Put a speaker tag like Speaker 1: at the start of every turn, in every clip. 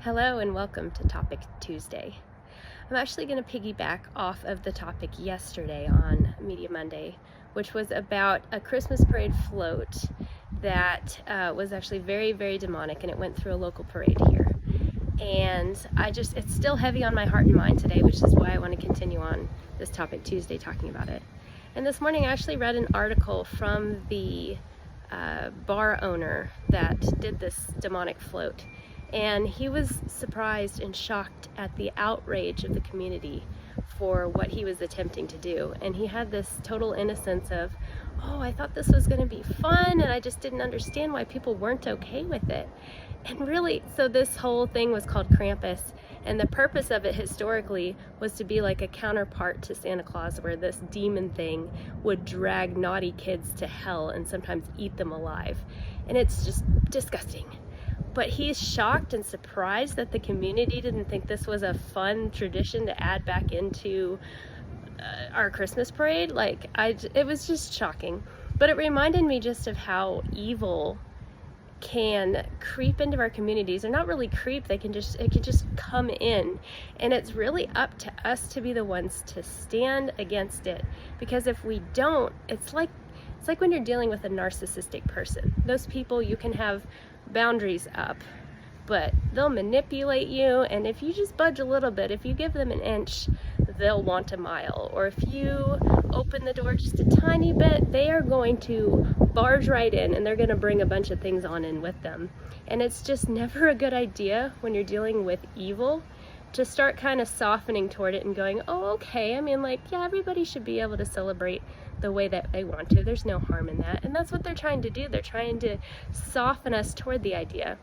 Speaker 1: Hello and welcome to Topic Tuesday. I'm actually going to piggyback off of the topic yesterday on Media Monday, which was about a Christmas parade float that was actually very, very demonic, and it went through a local parade here. And it's still heavy on my heart and mind today, which is why I want to continue on this Topic Tuesday talking about it. And this morning I actually read an article from the bar owner that did this demonic float. And he was surprised and shocked at the outrage of the community for what he was attempting to do. And he had this total innocence of, oh, I thought this was going to be fun, and I just didn't understand why people weren't okay with it. And really, so this whole thing was called Krampus, and the purpose of it historically was to be like a counterpart to Santa Claus, where this demon thing would drag naughty kids to hell and sometimes eat them alive. And it's just disgusting. But he's shocked and surprised that the community didn't think this was a fun tradition to add back into our Christmas parade. It was just shocking. But it reminded me just of how evil can creep into our communities. Or not really creep, it can just come in. And it's really up to us to be the ones to stand against it. Because if we don't, it's like when you're dealing with a narcissistic person. Those people, you can have boundaries up, but they'll manipulate you, and if you just budge a little bit, if you give them an inch, they'll want a mile. Or if you open the door just a tiny bit, they are going to barge right in, and they're going to bring a bunch of things on in with them. And it's just never a good idea when you're dealing with evil to start kind of softening toward it and going, oh, okay, I mean, yeah, everybody should be able to celebrate the way that they want to. There's no harm in that. And that's what they're trying to do. They're trying to soften us toward the idea.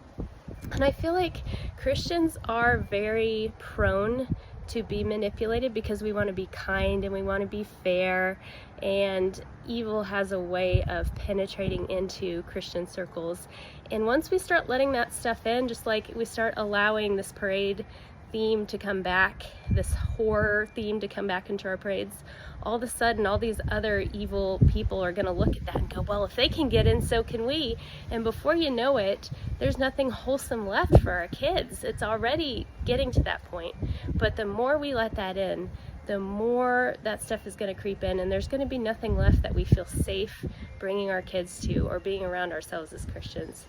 Speaker 1: And I feel like Christians are very prone to be manipulated because we want to be kind and we want to be fair, and evil has a way of penetrating into Christian circles. And once we start letting that stuff in, just like we start allowing this parade theme to come back, this horror theme to come back into our parades, all of a sudden all these other evil people are going to look at that and go, well, if they can get in, so can we. And before you know it, there's nothing wholesome left for our kids. It's already getting to that point. But the more we let that in, the more that stuff is going to creep in, and there's going to be nothing left that we feel safe bringing our kids to or being around ourselves as Christians.